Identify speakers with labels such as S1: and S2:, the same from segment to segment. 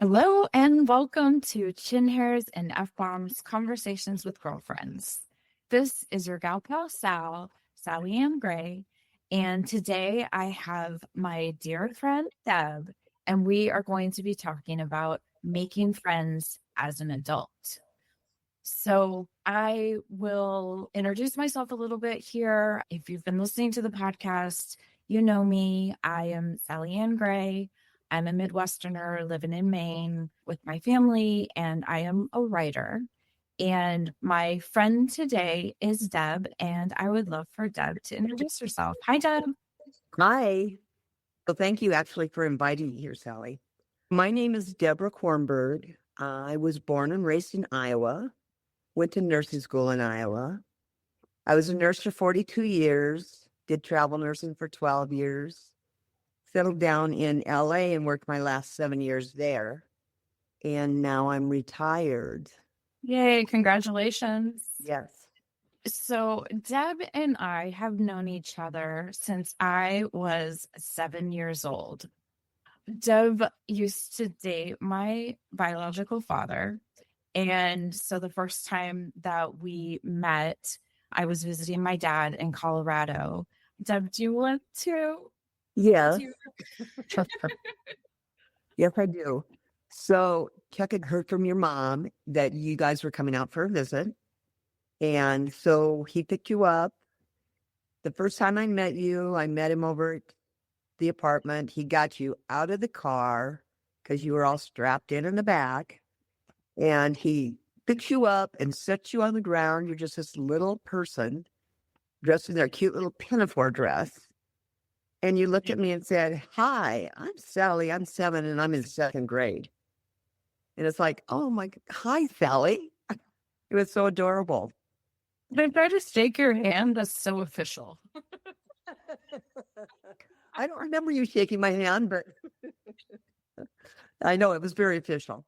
S1: Hello and welcome to Chin Hairs and F-Bombs Conversations with Girlfriends. This is your gal pal SallyAnn Gray, and today I have my dear friend Deb, and we are going to be talking about making friends as an adult. So I will introduce myself a little bit here. If you've been listening to the podcast, you know me. I am SallyAnn Gray. I'm a Midwesterner living in Maine with my family, and I am a writer. And my friend today is Deb, and I would love for Deb to introduce herself. Hi, Deb.
S2: Hi. So thank you actually for inviting me here, Sally. My name is Deborah Kornberg. I was born and raised in Iowa, went to nursing school in Iowa. I was a nurse for 42 years, did travel nursing for 12 years, settled down in LA and worked my last 7 years there. And now I'm retired.
S1: Yay, congratulations.
S2: Yes.
S1: So Deb and I have known each other since I was 7 years old. Deb used to date my biological father. And so the first time that we met, I was visiting my dad in Colorado. Deb, do you want to?
S2: Yes. Yes, I do. So Chuck had heard from your mom that you guys were coming out for a visit. And so he picked you up. The first time I met you, I met him over at the apartment. He got you out of the car because you were all strapped in the back. And he picks you up and sets you on the ground. You're just this little person dressed in their cute little pinafore dress. And you looked at me and said, "Hi, I'm Sally. I'm 7 and I'm in 2nd grade." And it's like, oh my, hi, Sally. It was so adorable.
S1: They try to shake your hand. That's so official.
S2: I don't remember you shaking my hand, but I know it was very official.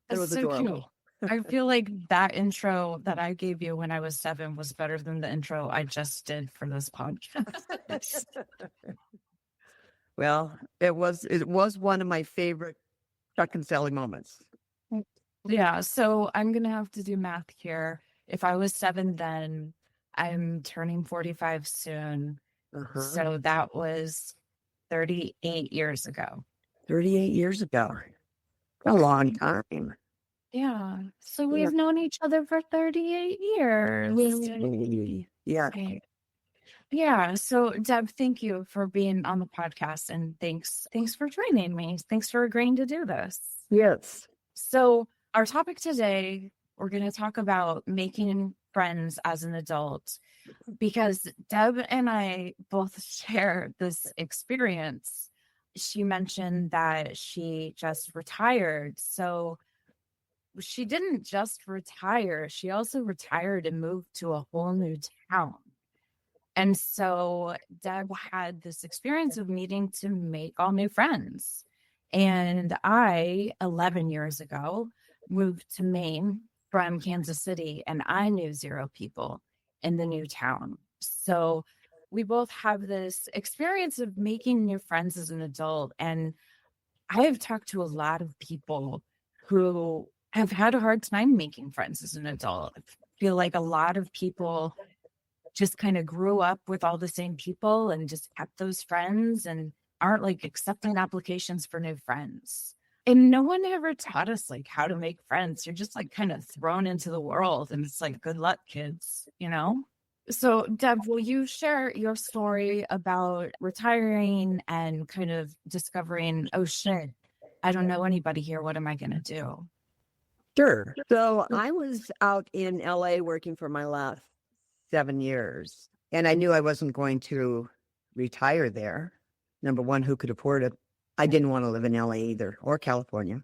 S2: It was
S1: so
S2: adorable.
S1: Cute. I feel like that intro that I gave you when I was 7 was better than the intro I just did for this podcast.
S2: Well, it was one of my favorite Chuck and Sally moments.
S1: Yeah, so I'm going to have to do math here. If I was 7 then, I'm turning 45 soon. So that was 38 years ago.
S2: 38 years ago. A long time.
S1: Yeah. So we've known each other for 38 years.
S2: Yeah.
S1: Yeah. So Deb, thank you for being on the podcast, and thanks for joining me. Thanks for agreeing to do this.
S2: Yes.
S1: So our topic today, we're going to talk about making friends as an adult, because Deb and I both share this experience. She mentioned that she just retired. So she didn't just retire, she also retired and moved to a whole new town. And so Deb had this experience of needing to make all new friends. And I, 11 years ago, moved to Maine from Kansas City, and I knew 0 people in the new town. So we both have this experience of making new friends as an adult. And I have talked to a lot of people who have had a hard time making friends as an adult. I feel like a lot of people just kind of grew up with all the same people and just kept those friends and aren't like accepting applications for new friends. And no one ever taught us like how to make friends. You're just like kind of thrown into the world, and it's like, good luck, kids, you know? So Deb, will you share your story about retiring and kind of discovering, oh shit, I don't know anybody here. What am I going to do?
S2: Sure. So I was out in LA working for my last 7 years, and I knew I wasn't going to retire there. Number one, who could afford it? I didn't want to live in LA either, or California.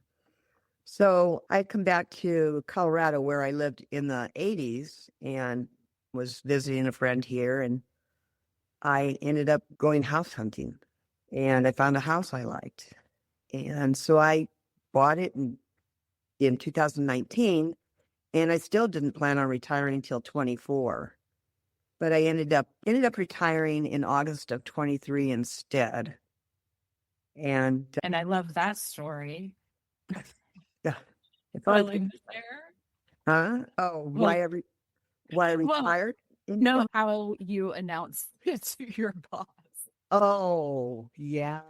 S2: So I come back to Colorado, where I lived in the 80s, and was visiting a friend here, and I ended up going house hunting, and I found a house I liked. And so I bought it in 2019, and I still didn't plan on retiring until 24. But I ended up retiring in August of 23 instead. And
S1: I love that story.
S2: Yeah. If I,
S1: Willing to share?
S2: huh? Oh,
S1: Well,
S2: why I
S1: well,
S2: retired?
S1: know how you announce it to your boss.
S2: Oh, yeah.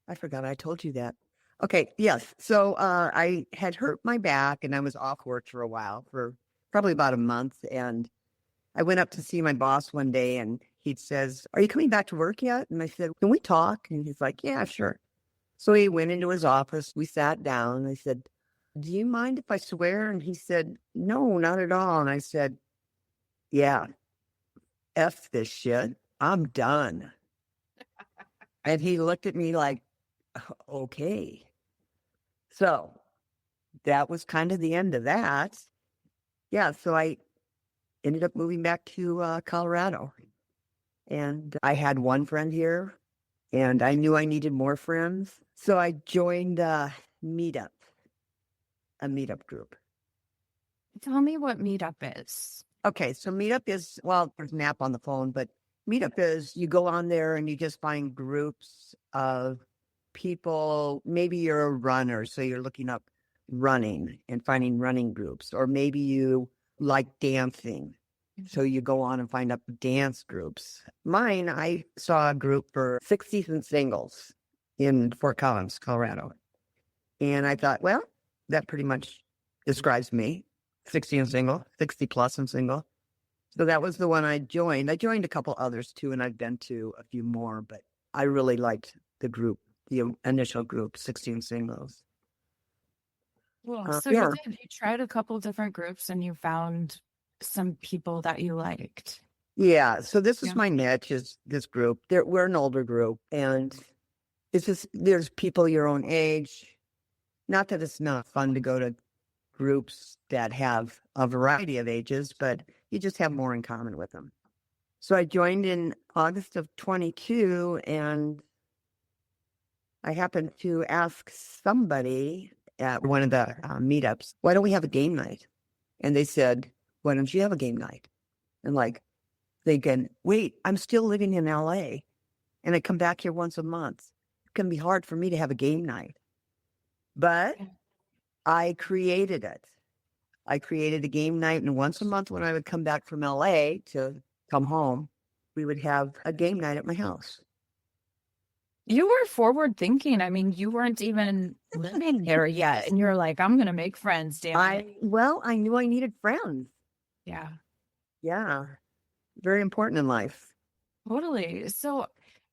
S2: I forgot I told you that. Okay, yes. So I had hurt my back and I was off work for a while, for probably about a month. And I went up to see my boss one day and he says, "Are you coming back to work yet?" And I said, "Can we talk?" And he's like, "Yeah, sure." So he went into his office. We sat down. I said, "Do you mind if I swear?" And he said, "No, not at all." And I said, "Yeah, F this shit. I'm done." And he looked at me like, "Okay." So that was kind of the end of that. Yeah. So I ended up moving back to Colorado. And I had one friend here and I knew I needed more friends. So I joined Meetup, a meetup group.
S1: Tell me what meetup is.
S2: Okay, so Meetup is, well, there's an app on the phone, but Meetup is you go on there and you just find groups of people. Maybe you're a runner, so you're looking up running and finding running groups, or maybe you like dancing. So you go on and find up dance groups. Mine, I saw a group for 60s and singles in Fort Collins, Colorado. And I thought, well, that pretty much describes me. 60 and single, 60 plus and single. So that was the one I joined. I joined a couple others too, and I've been to a few more, but I really liked the group, the initial group, 60 and singles.
S1: Well, so
S2: Yeah.
S1: you tried a couple different groups and you found some people that you liked.
S2: Yeah. So this is
S1: Yeah.
S2: my niche, is this group. We're an older group, and it's just, there's people your own age. Not that it's not fun to go to groups that have a variety of ages, but you just have more in common with them. So I joined in August of 22, and I happened to ask somebody at one of the meetups, "Why don't we have a game night?" And they said, "Why don't you have a game night?" And like thinking, wait, I'm still living in LA and I come back here once a month. It can be hard for me to have a game night. But I created it. I created a game night, and once a month when I would come back from LA to come home, we would have a game night at my house.
S1: You were forward thinking. I mean, you weren't even living there yet. And you're like, I'm going to make friends, damn it.
S2: I knew I needed friends.
S1: Yeah,
S2: Yeah. Very important in life.
S1: totally. So,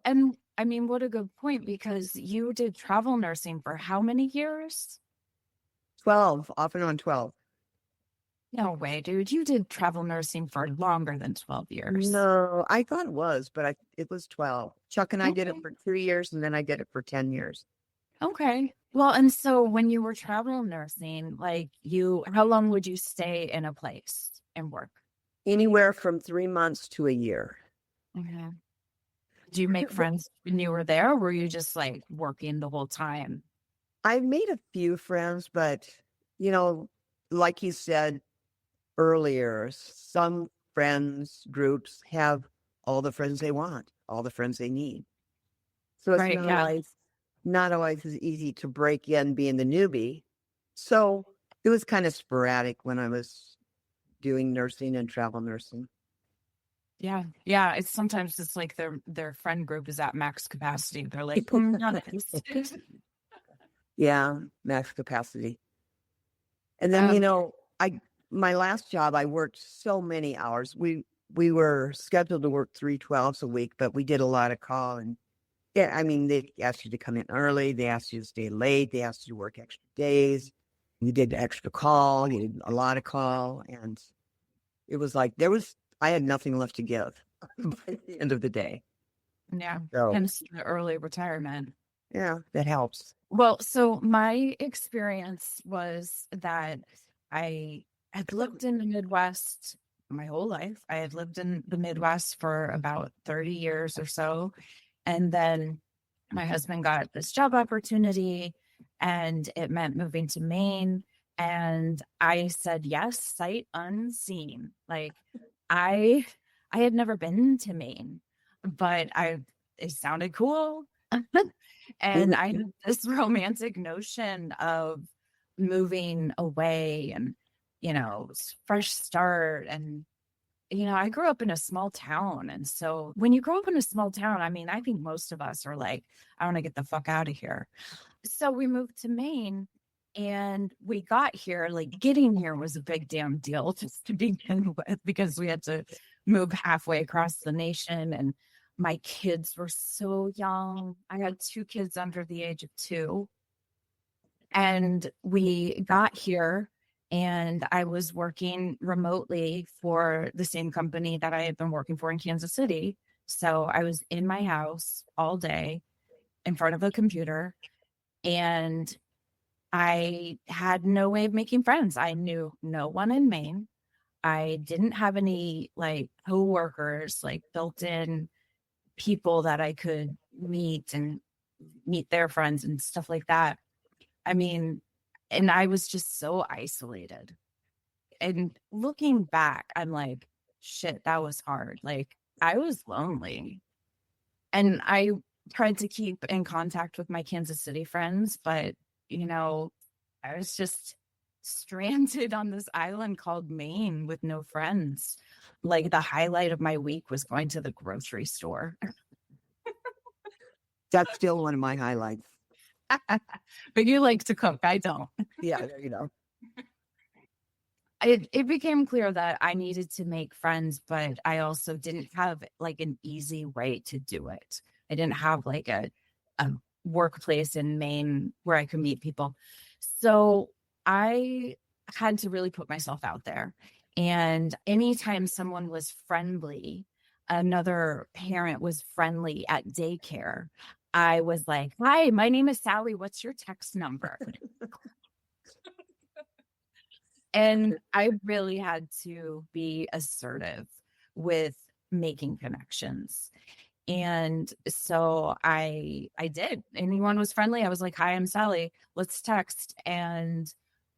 S1: and I mean, what a good point, because you did travel nursing for how many years?
S2: 12, off and on 12.
S1: No way, dude. You did travel nursing for longer than 12 years.
S2: No, I thought it was, but it was 12. Chuck and I did it
S1: Okay.
S2: for 3 years, and then I did it for 10 years.
S1: Okay. Well, and so when you were travel nursing, how long would you stay in a place and work?
S2: Anywhere from 3 months to a year.
S1: Okay. Do you make friends when you were there, or were you just like working the whole time?
S2: I've made a few friends, but, you know, like you said earlier, some friends groups have all the friends they want, all the friends they need. So it's
S1: Right. Yeah.
S2: not always as easy to break in being the newbie. So it was kind of sporadic when I was doing nursing and travel nursing.
S1: Yeah. Yeah. It's sometimes it's like their friend group is at max capacity. They're like, not interested."
S2: Yeah, max capacity. And then,
S1: Um,
S2: my last job, I worked so many hours. We were scheduled to work 3/12s a week, but we did a lot of call. And yeah, I mean, they asked you to come in early, they asked you to stay late, they asked you to work extra days. You did extra call, you did a lot of call, and it was like I had nothing left to give by the end of the day.
S1: yeah.
S2: So
S1: Hence the early retirement.
S2: yeah, that helps.
S1: Well, so my experience was that I had lived in the Midwest my whole life. I had lived in the Midwest for about 30 years or so. And then my husband got this job opportunity and it meant moving to Maine. And I said yes, sight unseen. Like I had never been to Maine, but it sounded cool. And I had this romantic notion of moving away and, fresh start. And, I grew up in a small town. And so when you grow up in a small town, I mean, I think most of us are like, I want to get the fuck out of here. So we moved to Maine and we got here. Like, getting here was a big damn deal just to begin with, because we had to move halfway across the nation. And my kids were so young. I had 2 kids under the age of 2. And we got here and I was working remotely for the same company that I had been working for in Kansas City. So I was in my house all day in front of a computer, and I had no way of making friends. I knew no one in Maine. I didn't have any like coworkers, like built in people that I could meet and meet their friends and stuff like that. I mean, and I was just so isolated. And looking back, I'm like, shit, that was hard. Like, I was lonely. And I tried to keep in contact with my Kansas City friends, but, I was just stranded on this island called Maine with no friends. Like, the highlight of my week was going to the grocery store.
S2: That's still one of my highlights.
S1: But you like to cook. I don't.
S2: Yeah, there you go.
S1: It became clear that I needed to make friends, but I also didn't have like an easy way to do it. I didn't have like a workplace in Maine where I could meet people. So I had to really put myself out there. And anytime someone was friendly, another parent was friendly at daycare, I was like, hi, my name is Sally. What's your text number? And I really had to be assertive with making connections. And so I did. Anyone was friendly, I was like, hi, I'm Sally. Let's text. And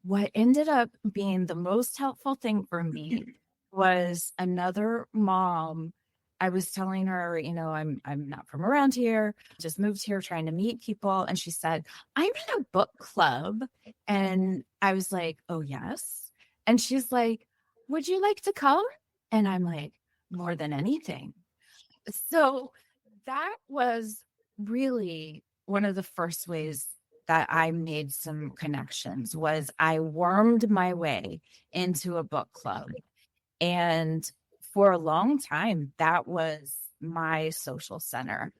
S1: what ended up being the most helpful thing for me was another mom. I was telling her, I'm not from around here, just moved here trying to meet people. And she said, I'm in a book club. And I was like, oh, yes. And she's like, would you like to come? And I'm like, more than anything. So that was really one of the first ways that I made some connections, was I wormed my way into a book club. And for a long time, that was my social center.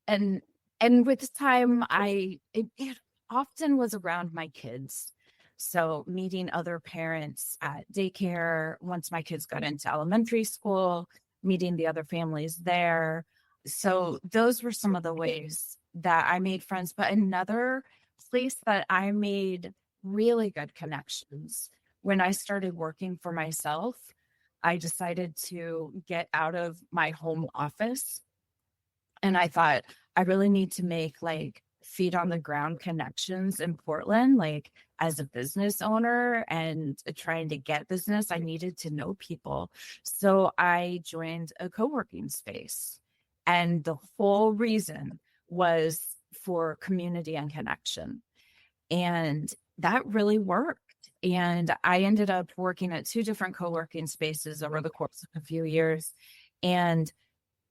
S1: And with time, it often was around my kids. So meeting other parents at daycare, once my kids got into elementary school, meeting the other families there. So those were some of the ways that I made friends. But another place that I made really good connections, when I started working for myself, I decided to get out of my home office. And I thought, I really need to make like feet on the ground connections in Portland. Like, as a business owner and trying to get business, I needed to know people. So I joined a co-working space. And the whole reason was for community and connection. And that really worked. And I ended up working at 2 different co-working spaces over the course of a few years. And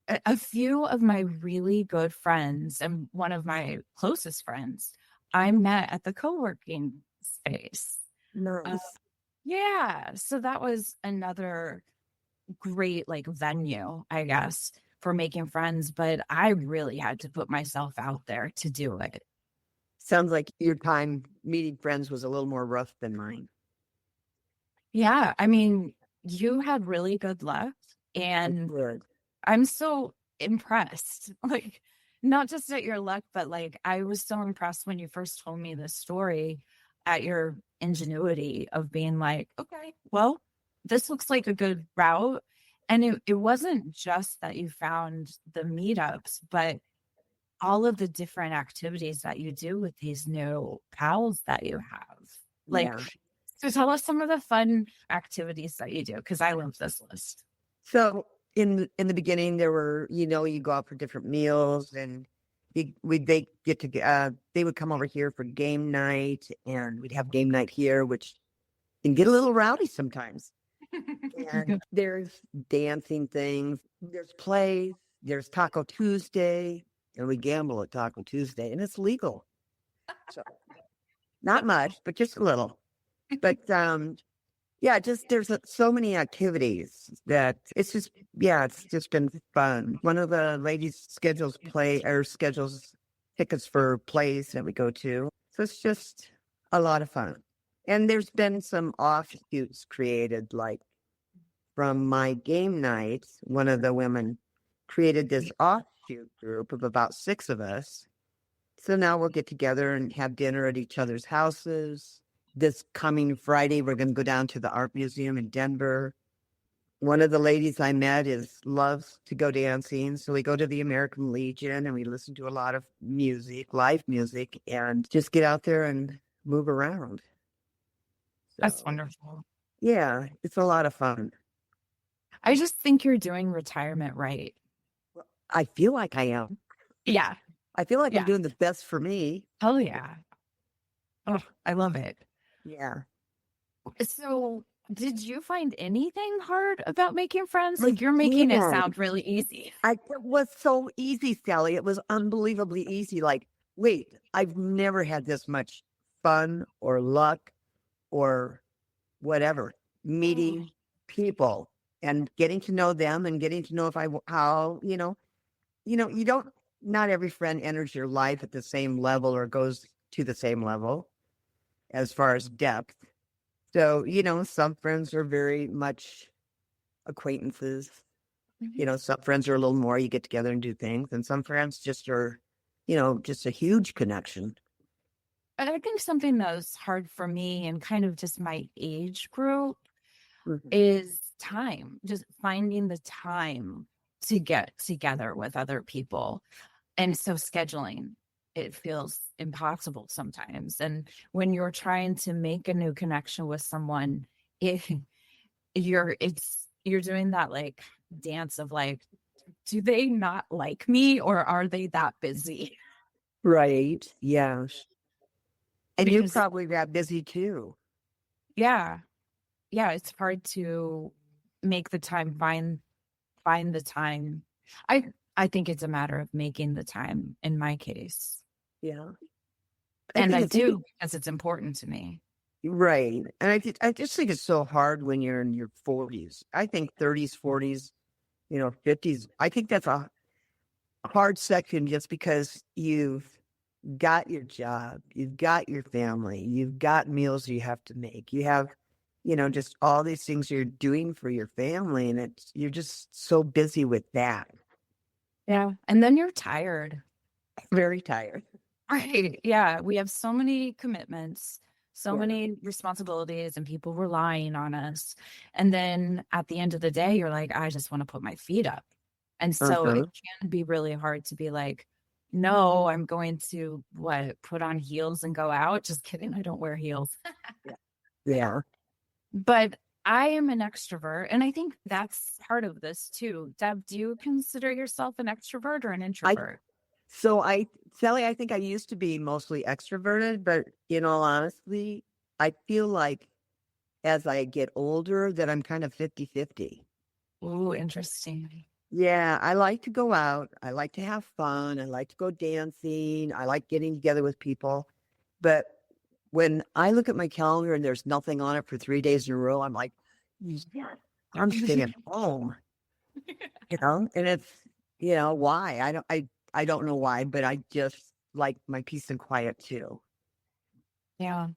S1: a few of my really good friends and one of my closest friends, I met at the co-working space.
S2: Nice.
S1: Yeah. So that was another great like venue, I guess, for making friends. But I really had to put myself out there to do it.
S2: Sounds like your time meeting friends was a little more rough than mine.
S1: Yeah. I mean, you had really good luck. And I'm so impressed, like, not just at your luck, but like, I was so impressed when you first told me this story, at your ingenuity of being like, okay, well, this looks like a good route. And it wasn't just that you found the meetups, but all of the different activities that you do with these new pals that you have. Like,
S2: Yeah.
S1: So tell us some of the fun activities that you do, because I love this list.
S2: So in the beginning, there were, you go out for different meals and they would come over here for game night, and we'd have game night here, which can get a little rowdy sometimes. And there's dancing things, there's plays, there's Taco Tuesday, and we gamble at Taco Tuesday, and it's legal. So not much, but just a little. But yeah, just there's so many activities that it's just been fun. One of the ladies schedules tickets for plays that we go to. So it's just a lot of fun. And there's been some offshoots created, like from my game nights, one of the women created this offshoot group of about 6 of us. So now we'll get together and have dinner at each other's houses. This coming Friday, we're going to go down to the art museum in Denver. One of the ladies I met loves to go dancing. So we go to the American Legion and we listen to a lot of music, live music, and just get out there and move around.
S1: That's wonderful.
S2: Yeah, it's a lot of fun.
S1: I just think you're doing retirement right.
S2: I feel like I am.
S1: Yeah.
S2: I feel like I'm doing the best for me.
S1: Oh, yeah. Oh, I love it.
S2: Yeah.
S1: So did you find anything hard about making friends? Like, you're making it sound really easy.
S2: It was so easy, Sally. It was unbelievably easy. Like, wait, I've never had this much fun or luck or whatever meeting people and getting to know them and getting to know not every friend enters your life at the same level or goes to the same level as far as depth. So, some friends are very much acquaintances. Some friends are a little more, you get together and do things. And some friends just are, just a huge connection.
S1: And I think something that's hard for me and kind of just my age group is time, just finding the time to get together with other people. And so scheduling, it feels impossible sometimes. And when you're trying to make a new connection with someone, you're doing that like dance of like, do they not like me or are they that busy?
S2: Right. Yeah. And you're
S1: Because,
S2: probably that busy too.
S1: yeah, it's hard to make the time, find the time. I think it's a matter of making the time in my case.
S2: Yeah.
S1: And I do, because it's important to me.
S2: Right. And I just think it's so hard when you're in your 40s. I think 30s, 40s, 50s. I think that's a hard section just because you've got your job, you've got your family, you've got meals you have to make. You have, just all these things you're doing for your family, and you're just so busy with that.
S1: Yeah. And then you're tired.
S2: Very tired.
S1: Right. Yeah. We have so many commitments, so many responsibilities, and people relying on us. And then at the end of the day, you're like, I just want to put my feet up. And so it can be really hard to be like, no, I'm going to put on heels and go out. Just kidding. I don't wear heels.
S2: Yeah.
S1: But I am an extrovert, and I think that's part of this too. Deb, do you consider yourself an extrovert or an introvert?
S2: Sally, I think I used to be mostly extroverted, but honestly, I feel like as I get older that I'm kind of 50-50.
S1: Oh, interesting.
S2: Yeah, I like to go out. I like to have fun. I like to go dancing. I like getting together with people. But when I look at my calendar and there's nothing on it for 3 days in a row, I'm like, I'm staying at home. And it's, why? I don't know why, but I just like my peace and quiet too.
S1: Yeah.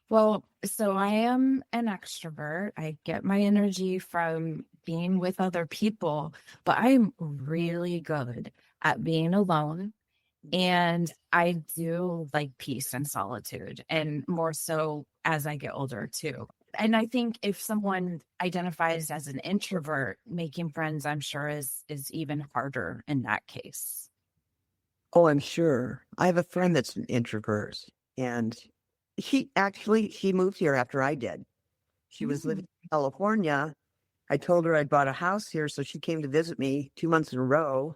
S1: Well, so I am an extrovert. I get my energy from being with other people, but I'm really good at being alone. And I do like peace and solitude, and more so as I get older too. And I think if someone identifies as an introvert, making friends, I'm sure is even harder in that case.
S2: Oh, I'm sure. I have a friend that's an introvert, and she moved here after I did. She was living in California. I told her I'd bought a house here, so she came to visit me 2 months in a row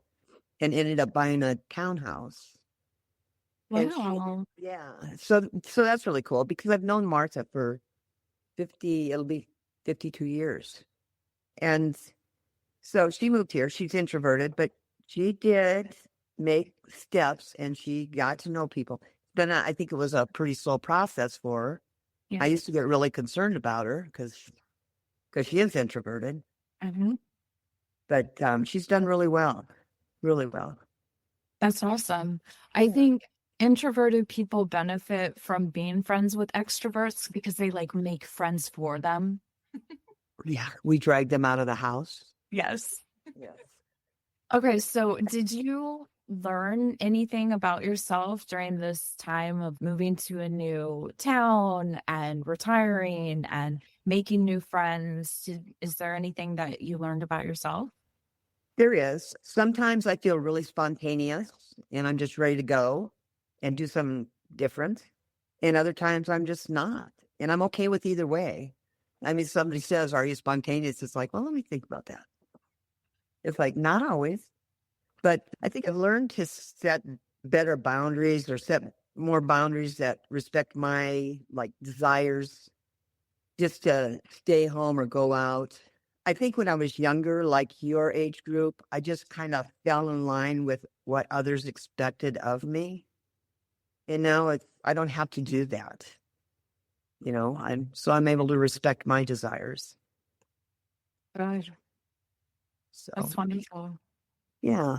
S2: and ended up buying a townhouse. And
S1: Wow.
S2: yeah, so that's really cool because I've known Martha for 50, it'll be 52 years. And so she moved here. She's introverted, but she did make steps and she got to know people. Then I think it was a pretty slow process for her. I
S1: Yeah.
S2: used to get really concerned about her because she is introverted,
S1: Mhm.
S2: but she's done really well, really well.
S1: That's awesome. I
S2: Yeah.
S1: think introverted people benefit from being friends with extroverts because they like make friends for them.
S2: Yeah, we dragged them out of the house.
S1: Yes.
S2: Yes.
S1: Okay, so did you learn anything about yourself during this time of moving to a new town and retiring and making new friends? Is there anything that you learned about yourself?
S2: There is. Sometimes I feel really spontaneous and I'm just ready to go and do something different. And other times I'm just not. And I'm okay with either way. I mean, somebody says, "Are you spontaneous?" It's like, well, let me think about that. It's like, not always. But I think I've learned to set better boundaries or set more boundaries that respect my like desires just to stay home or go out. I think when I was younger, like your age group, I just kind of fell in line with what others expected of me. And now I don't have to do that. I'm able to respect my desires.
S1: Good.
S2: So,
S1: That's wonderful.
S2: yeah.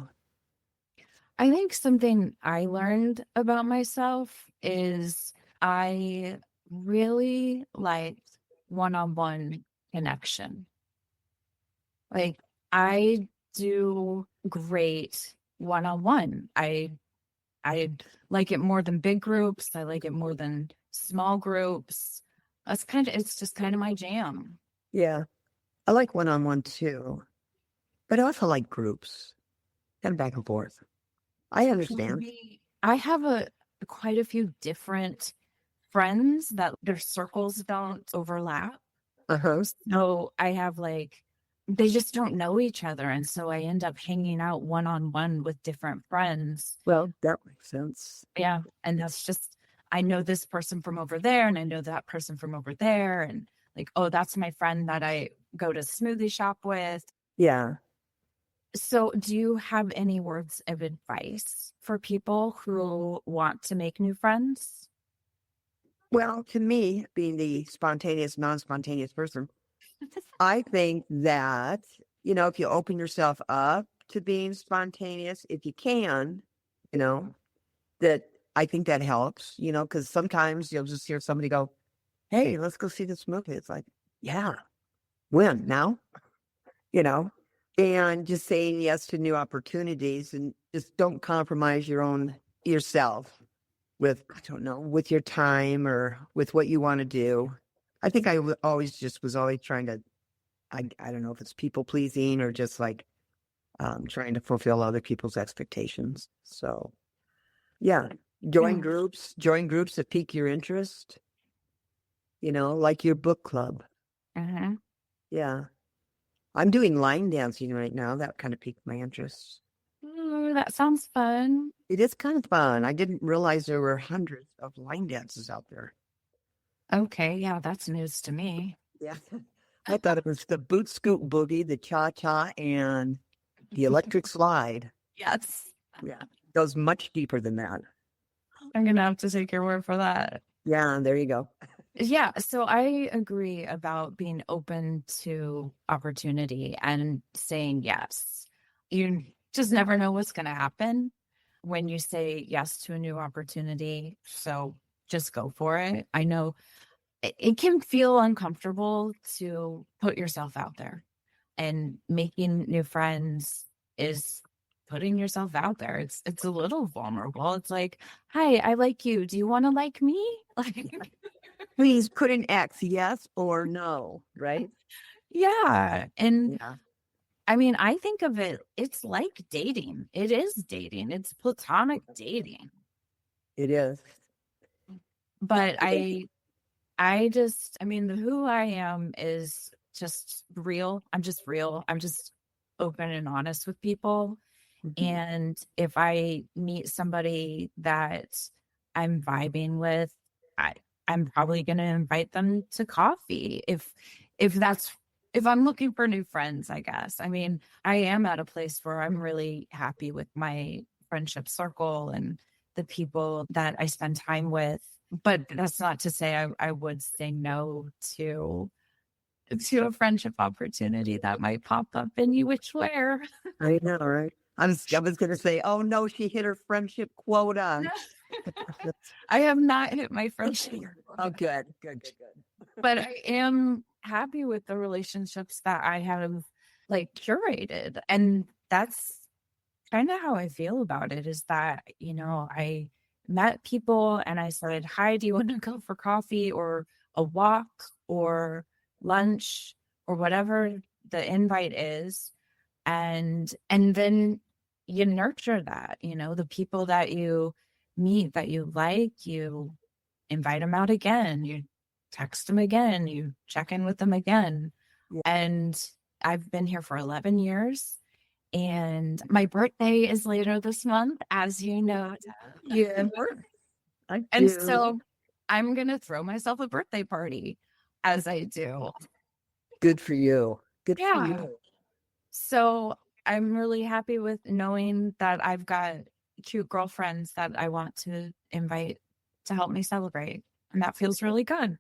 S1: I think something I learned about myself is I really like one-on-one connection. Like I do great one-on-one. I like it more than big groups. I like it more than small groups. It's just kind of my jam.
S2: Yeah. I like one-on-one too, but I also like groups and back and forth. I understand.
S1: I have quite a few different friends that their circles don't overlap.
S2: Uh-huh.
S1: So I have they just don't know each other. And so I end up hanging out one on one with different friends.
S2: Well, that makes sense.
S1: Yeah. And that's just, I know this person from over there and I know that person from over there. And like, oh, that's my friend that I go to smoothie shop with.
S2: Yeah.
S1: So do you have any words of advice for people who want to make new friends?
S2: Well, to me, being the spontaneous, non-spontaneous person, I think that, if you open yourself up to being spontaneous, if you can, you know, that I think that helps, because sometimes you'll just hear somebody go, "Hey, let's go see this movie." It's like, yeah, when? Now? You know, and just saying yes to new opportunities and just don't compromise yourself with, I don't know, with your time or with what you want to do. I think I was always trying to, I don't know if it's people pleasing or just like trying to fulfill other people's expectations. So yeah,
S1: Yeah.
S2: join groups that pique your interest, like your book club.
S1: Uh-huh.
S2: Yeah. I'm doing line dancing right now. That kind of piqued my interest.
S1: Ooh, that sounds fun.
S2: It is kind of fun. I didn't realize there were hundreds of line dances out there.
S1: Okay, yeah, that's news to me.
S2: Yeah. I thought it was the boot scoot boogie, the cha cha, and the electric slide.
S1: Yes.
S2: Yeah. It goes much deeper than that.
S1: I'm gonna have to take your word for that.
S2: Yeah, there you go.
S1: Yeah, so I agree about being open to opportunity and saying yes. You just never know what's going to happen when you say yes to a new opportunity. So just go for it. I know it can feel uncomfortable to put yourself out there, and making new friends is putting yourself out there. It's a little vulnerable. It's like, "Hi, I like you. Do you want to like me?" Like
S2: Please put an X, yes or no, right?
S1: yeah. And
S2: Yeah,
S1: I mean, I think of it's like dating. It is dating. It's platonic dating.
S2: it is.
S1: But I mean, who I am is just real. I'm just real. I'm just open and honest with people.
S2: Mhm.
S1: And if I meet somebody that I'm vibing with, I, I'm probably going to invite them to coffee if that's if I'm looking for new friends, I guess. I mean, I am at a place where I'm really happy with my friendship circle and the people that I spend time with. But that's not to say I would say no to a friendship opportunity that might pop up any which where.
S2: I know, right? I was going to say, oh no, she hit her friendship quota.
S1: I have not hit my friendship,
S2: Oh, good, good, good, good.
S1: but I am happy with the relationships that I have like curated. And that's kind of how I feel about it is that, I met people and I said, hi, do you want to go for coffee or a walk or lunch or whatever the invite is? And then you nurture that, the people that you meet that you like, you invite them out again, you text them again, you check in with them again.
S2: Yeah.
S1: And I've been here for 11 years and my birthday is later this month, as you know.
S2: Yeah, I
S1: And
S2: do.
S1: so I'm going to throw myself a birthday party as I do.
S2: Good for you. Good for
S1: Yeah.
S2: you.
S1: So I'm really happy with knowing that I've got cute girlfriends that I want to invite to help me celebrate. And that feels really good.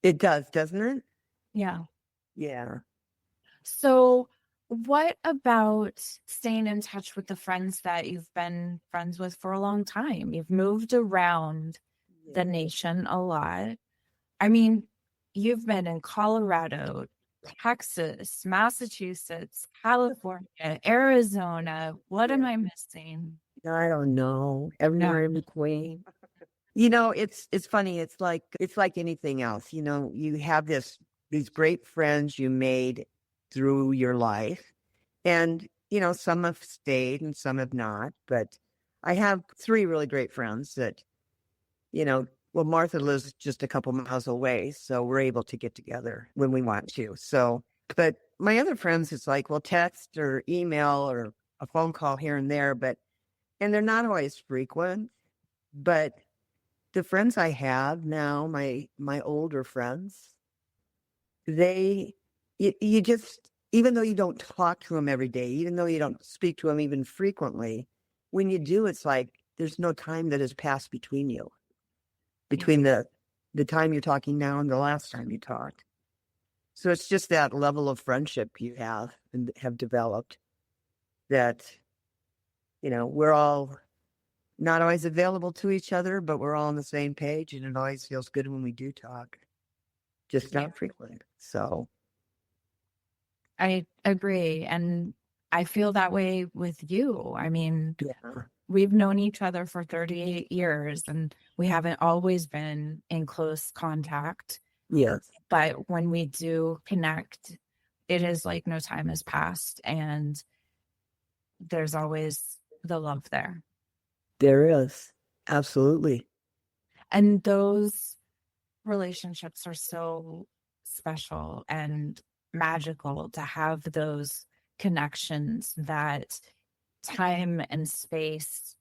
S2: It does, doesn't it?
S1: Yeah.
S2: Yeah.
S1: So what about staying in touch with the friends that you've been friends with for a long time? You've moved around the nation a lot. I mean, you've been in Colorado, Texas, Massachusetts, California, Arizona. What am I missing?
S2: I don't know. Everywhere in between. It's funny. It's like anything else. You have these great friends you made through your life. And, some have stayed and some have not. But I have 3 really great friends that, well, Martha lives just a couple miles away, so we're able to get together when we want to. So, but my other friends, it's like, well, text or email or a phone call here and there, and they're not always frequent, but the friends I have now, my older friends, you just, even though you don't talk to them every day, even though you don't speak to them even frequently, when you do, it's like there's no time that has passed between you, between the time you're talking now and the last time you talked. So it's just that level of friendship you have and have developed that, we're all not always available to each other, but we're all on the same page, and it always feels good when we do talk, just not frequent. So
S1: I agree. And I feel that way with you. I mean,
S2: yeah,
S1: we've known each other for 38 years and we haven't always been in close contact.
S2: yes,
S1: But when we do connect, it is like no time has passed and there's always the love there.
S2: there is absolutely.
S1: And those relationships are so special and magical to have those connections that time and space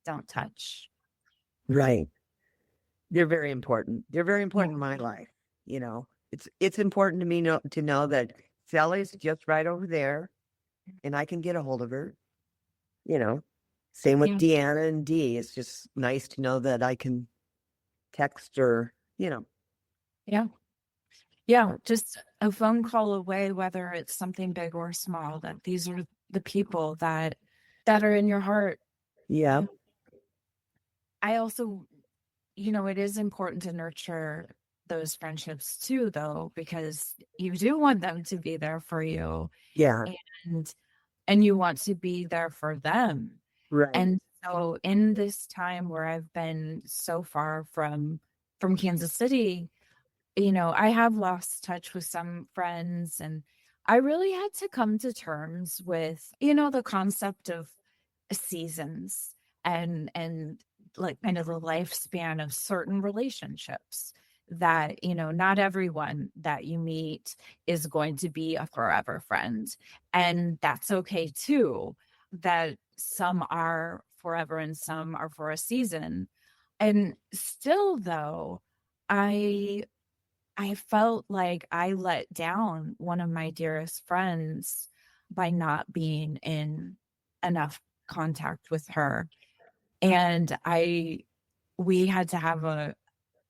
S1: don't touch.
S2: Right. They're very important. They're very important in my life. It's important to me to know that Sally's just right over there and I can get a hold of her. Same with Deanna and Dee. It's just nice to know that I can text her,
S1: Yeah. Just a phone call away, whether it's something big or small, that these are the people that are in your heart.
S2: Yeah.
S1: I also, it is important to nurture those friendships too, though, because you do want them to be there for you.
S2: Yeah.
S1: And you want to be there for them.
S2: Right.
S1: And so in this time where I've been so far from Kansas City, I have lost touch with some friends and I really had to come to terms with, the concept of seasons and like kind of the lifespan of certain relationships that, not everyone that you meet is going to be a forever friend. And that's okay too, that some are forever and some are for a season. And still though, I I felt like I let down one of my dearest friends by not being in enough contact with her. And we had to have a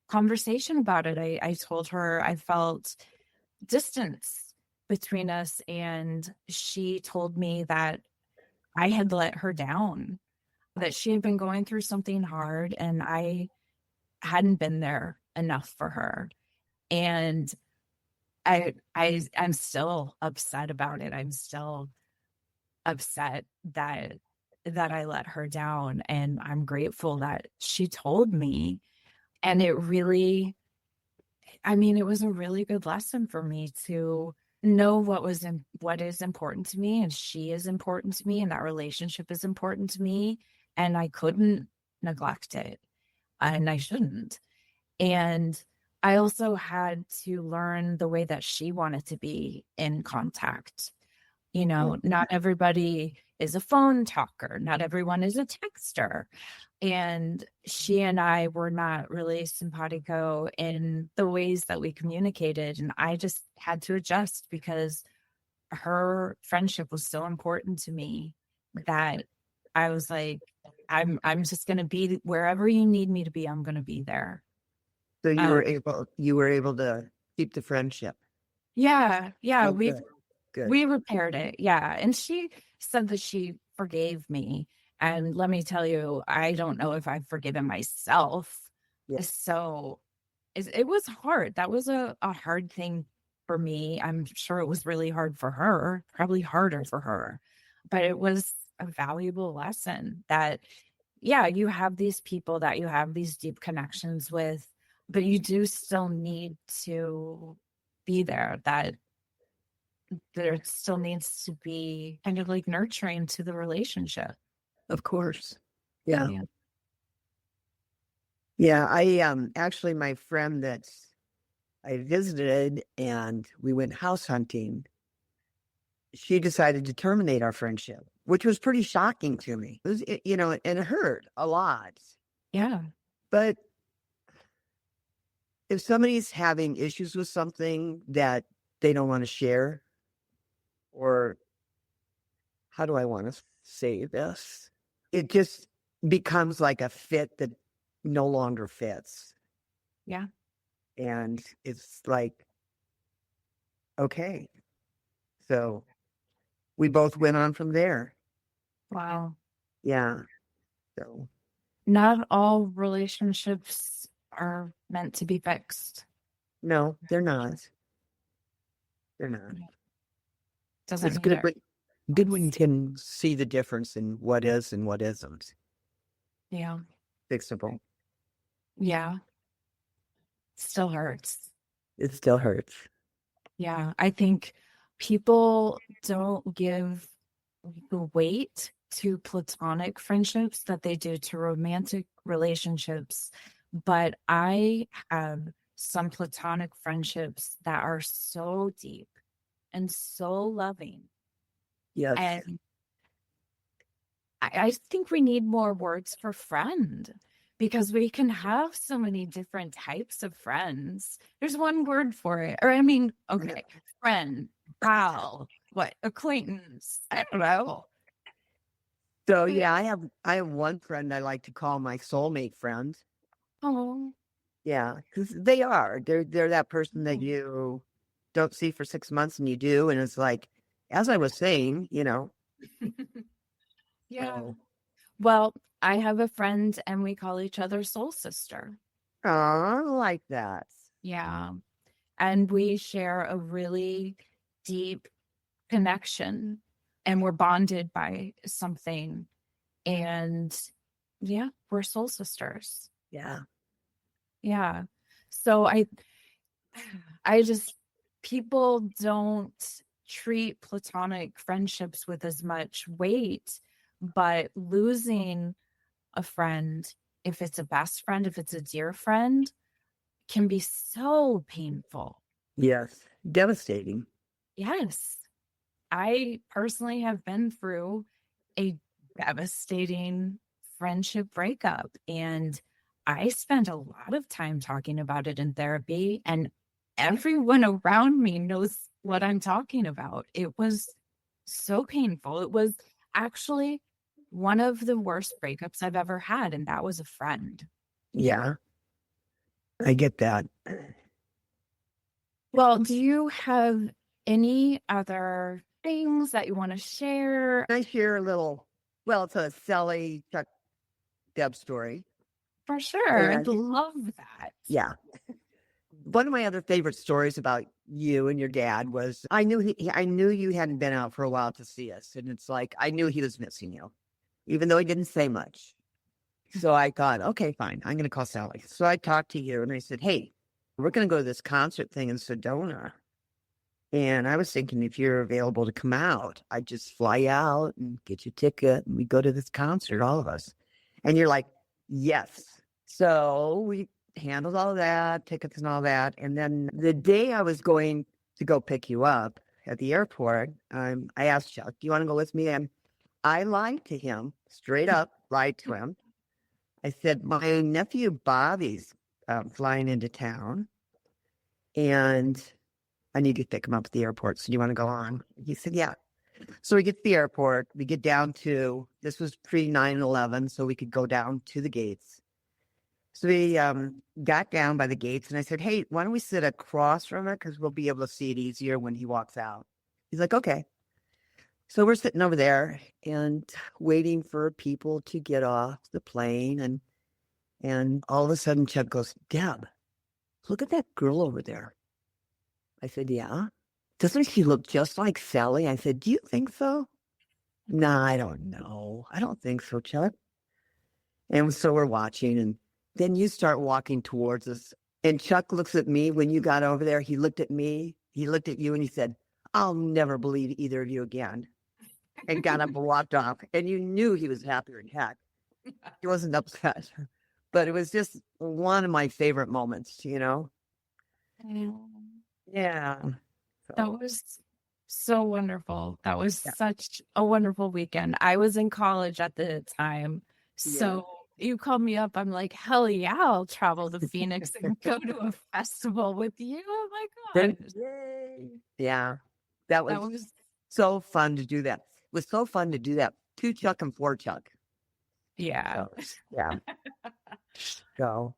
S1: conversation about it. I told her I felt distance between us, and she told me that I had let her down, that she had been going through something hard and I hadn't been there enough for her. And I'm still upset about it. I'm still upset that I let her down, and I'm grateful that she told me. And it really, I mean, it was a really good lesson for me to know what is important to me, and she is important to me, and that relationship is important to me, and I couldn't neglect it, and I shouldn't. And I also had to learn the way that she wanted to be in contact. You know, not everybody is a phone talker, not everyone is a texter. And she and I were not really simpatico in the ways that we communicated. And I just had to adjust because her friendship was so important to me that I was like, I'm just gonna be wherever you need me to be, I'm gonna be there.
S2: So
S1: Um,
S2: you were able to keep the friendship.
S1: yeah,
S2: Oh, good. Good.
S1: we repaired it. Yeah. And she said that she forgave me. And let me tell you, I don't know if I've forgiven myself.
S2: Yeah.
S1: So it was hard. That was a hard thing for me. I'm sure it was really hard for her, probably harder for her. But it was a valuable lesson that, yeah, you have these people that you have these deep connections with, but you do still need to be there, that there still needs to be kind of like nurturing to the relationship.
S2: Of course. Yeah.
S1: Yeah.
S2: Yeah. I actually my friend that I visited and we went house hunting, she decided to terminate our friendship, which was pretty shocking to me. And it hurt a lot.
S1: Yeah.
S2: But if somebody's having issues with something that they don't want to share, or how do I want to say this? It just becomes like a fit that no longer fits.
S1: Yeah.
S2: And it's like, okay. So we both went on from there.
S1: Wow.
S2: Yeah. So
S1: Not all relationships are meant to be fixed.
S2: no, they're not. They're not.
S1: Doesn't
S2: It's
S1: mean they're
S2: good when you
S1: fixed.
S2: can see the difference in what is and what isn't
S1: Yeah.
S2: fixable.
S1: Yeah. Still hurts.
S2: It still hurts.
S1: Yeah. I think people don't give the weight to platonic friendships that they do to romantic relationships. But I have some platonic friendships that are so deep and so loving.
S2: Yes.
S1: And I think we need more words for friend, because we can have so many different types of friends. There's one word for it. Or, I mean, okay, friend, pal, what, acquaintance, I don't know.
S2: So yeah, I have one friend I like to call my soulmate friend.
S1: Oh,
S2: Yeah, because they're that person that you don't see for 6 months and you do, and it's like, as I was saying,
S1: yeah.
S2: so
S1: Well, I have a friend and we call each other soul sister.
S2: oh, I like that.
S1: Yeah. And we share a really deep connection, and we're bonded by something. And yeah, we're soul sisters.
S2: Yeah.
S1: Yeah. So I just, people don't treat platonic friendships with as much weight, but losing a friend, if it's a best friend, if it's a dear friend, can be so painful.
S2: Yes. Devastating.
S1: Yes. I personally have been through a devastating friendship breakup, and I spent a lot of time talking about it in therapy, and everyone around me knows what I'm talking about. It was so painful. It was actually one of the worst breakups I've ever had, and that was a friend.
S2: Yeah, I get that.
S1: Well, do you have any other things that you want to share?
S2: I share a little, well, it's a Sally Chuck Deb story.
S1: For sure. I'd
S2: And
S1: love that.
S2: yeah, one of my other favorite stories about you and your dad was I knew you hadn't been out for a while to see us. And it's like, I knew he was missing you, even though he didn't say much. So I thought, okay, fine. I'm going to call Sally. So I talked to you and I said, hey, we're going to go to this concert thing in Sedona. And I was thinking if you're available to come out, I'd just fly out and get you a ticket and we go to this concert, all of us. And you're like, yes. So we handled all that, tickets and all that. And then the day I was going to go pick you up at the airport, I asked Chuck, do you want to go with me? And I lied to him, straight up lied to him. I said, my nephew Bobby's flying into town and I need to pick him up at the airport. So do you want to go on? He said, yeah. So we get to the airport. We get down to, this was pre 9/11, so we could go down to the gates. So we got down by the gates and I said, hey, why don't we sit across from it? Because we'll be able to see it easier when he walks out. He's like, okay. So we're sitting over there and waiting for people to get off the plane. And all of a sudden Chuck goes, Deb, look at that girl over there. I said, yeah. Doesn't she look just like Sally? I said, do you think so? No, I don't know. I don't think so, Chuck. And so we're watching, and then you start walking towards us. And Chuck looks at me. When you got over there, he looked at me, he looked at you, and he said, I'll never believe either of you again. And got up and walked off. And you knew he was happier than heck. He wasn't upset. But it was just one of my favorite moments, you know? Yeah.
S1: That
S2: So,
S1: was so wonderful. That was
S2: yeah.
S1: such a wonderful weekend. I was in college at the time. So you called me up. I'm like, hell yeah, I'll travel to Phoenix and go to a festival with you. Oh my gosh.
S2: Yay. Yeah. That
S1: That
S2: was
S1: was,
S2: so fun to do that. It was so fun to do that. 2 Chuck and 4 Chuck.
S1: yeah.
S2: So, yeah. So,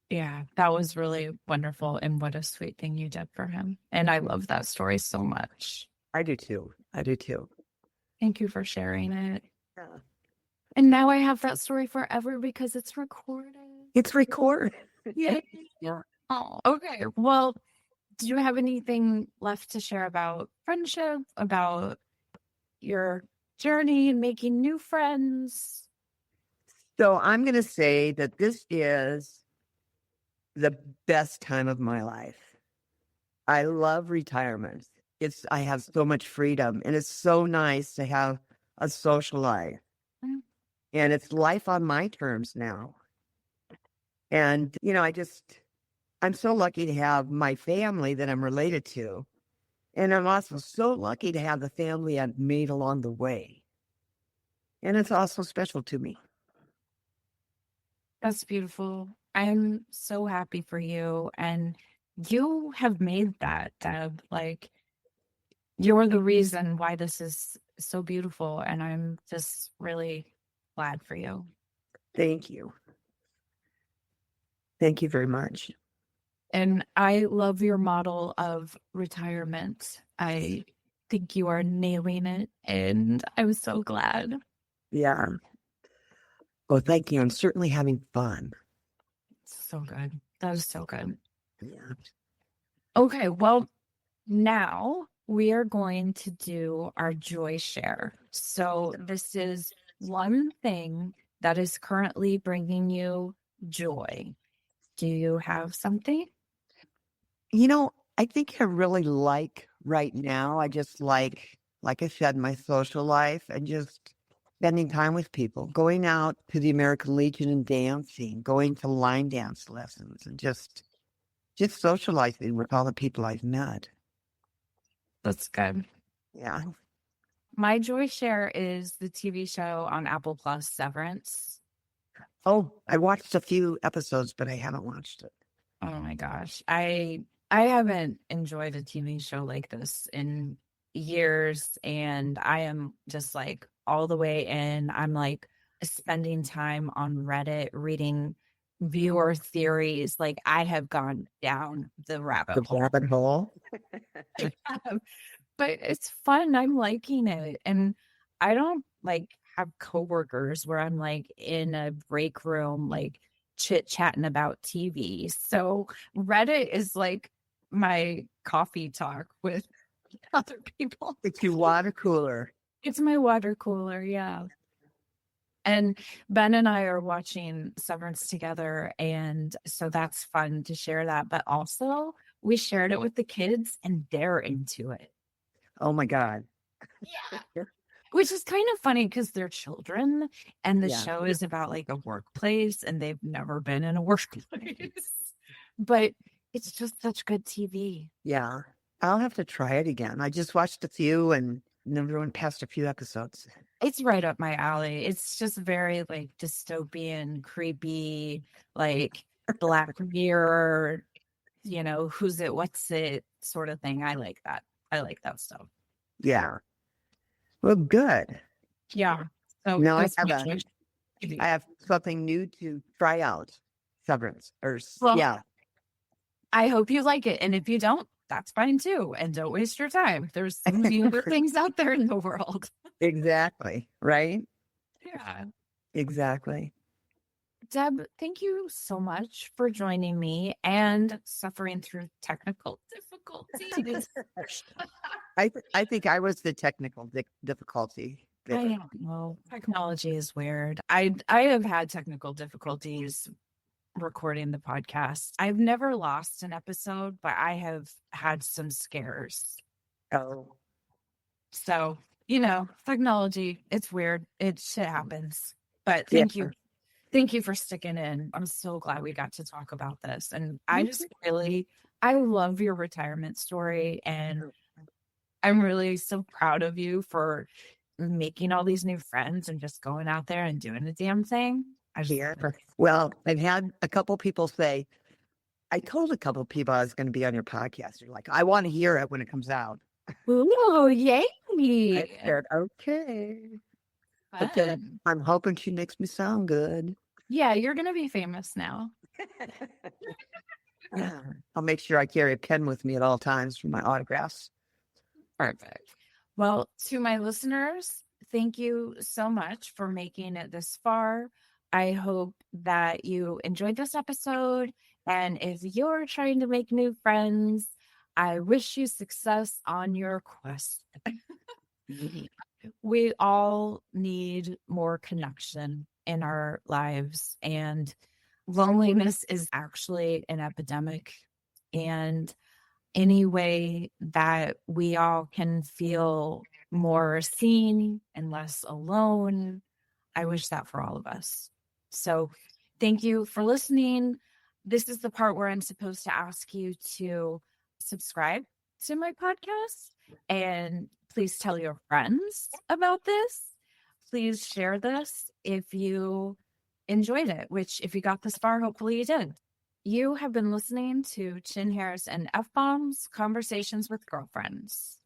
S1: Yeah. That was really wonderful. And what a sweet thing you did for him. And I love that story so much.
S2: I do too. I do too.
S1: Thank you for sharing it.
S2: Yeah.
S1: And now I have that story forever because it's recorded.
S2: It's recorded.
S1: Yeah.
S2: Yeah.
S1: Oh, okay. Well, do you have anything left to share about friendship, about your journey and making new friends?
S2: So I'm going to say that this is the best time of my life. I love retirement. I have so much freedom and it's so nice to have a social life.
S1: Mm.
S2: And it's life on my terms now. And, you know, I'm so lucky to have my family that I'm related to. And I'm also so lucky to have the family I've made along the way. And it's also special to me.
S1: That's beautiful. I'm so happy for you. And you have made that, Deb. Like, you're the reason why this is so beautiful. And I'm just really glad for you.
S2: Thank you. Thank you very much.
S1: And I love your model of retirement. I think you are nailing it. And I was so glad.
S2: Yeah. Well, thank you. I'm certainly having fun.
S1: So good. That was so good.
S2: Yeah.
S1: Okay, well, now we are going to do our joy share. So this is one thing that is currently bringing you joy. Do you have something?
S2: You know, I think I really like right now, I just like I said, my social life and just spending time with people, going out to the American Legion and dancing, going to line dance lessons and just socializing with all the people I've met.
S1: That's good.
S2: Yeah.
S1: My joy share is the TV show on Apple Plus, Severance.
S2: Oh, I watched a few episodes, but I haven't watched it.
S1: Oh my gosh. I haven't enjoyed a TV show like this in years, and I am just like all the way in. I'm like spending time on Reddit reading viewer theories. Like I have gone down the rabbit
S2: The
S1: hole.
S2: rabbit hole.
S1: But it's fun. I'm liking it. And I don't like have coworkers where I'm like in a break room, like chit chatting about TV. So Reddit is like my coffee talk with other people.
S2: It's your water cooler.
S1: It's my water cooler. Yeah. And Ben and I are watching Severance together. And so that's fun to share that. But also, we shared it with the kids and they're into it.
S2: Oh my God.
S1: Yeah. Which is kind of funny because they're children and the
S2: Yeah.
S1: show is about like a workplace and they've never been in a workplace. But it's just such good TV.
S2: Yeah. I'll have to try it again. I just watched a few and never went past a few episodes.
S1: It's right up my alley. It's just very like dystopian, creepy, like Black Mirror, who's it, what's it sort of thing. I like that. I like that stuff.
S2: Yeah. Well, good.
S1: Yeah. So
S2: Now
S1: that's
S2: I have something new to try out. Severance.
S1: Well,
S2: yeah.
S1: I hope you like it. And if you don't, that's fine too. And don't waste your time. There's so many other things out there in the world.
S2: Exactly. Right?
S1: Yeah.
S2: Exactly.
S1: Deb, thank you so much for joining me and suffering through technical difficulties.
S2: I think I was the technical difficulty.
S1: I don't know. Technology is weird. I have had technical difficulties recording the podcast. I've never lost an episode, but I have had some scares.
S2: Oh.
S1: So, technology, it's weird. Shit happens. But thank you. Thank you for sticking in. I'm so glad we got to talk about this. And I love your retirement story. And I'm really so proud of you for making all these new friends and just going out there and doing the damn thing.
S2: Well, I've had a couple people say, I told a couple people I was going to be on your podcast. You're like, I want to hear it when it comes out.
S1: Oh, yay.
S2: I said, okay. But then I'm hoping she makes me sound good.
S1: Yeah, you're going to be famous now.
S2: I'll make sure I carry a pen with me at all times for my autographs.
S1: Perfect. Well, to my listeners, thank you so much for making it this far. I hope that you enjoyed this episode. And if you're trying to make new friends, I wish you success on your quest. We all need more connection in our lives, and loneliness is actually an epidemic. And any way that we all can feel more seen and less alone, I wish that for all of us. So thank you for listening. This is the part where I'm supposed to ask you to subscribe to my podcast, and please tell your friends about this. Please share this if you enjoyed it, which if you got this far, hopefully you did. You have been listening to Chin Hairs and F-Bombs, Conversations with Girlfriends.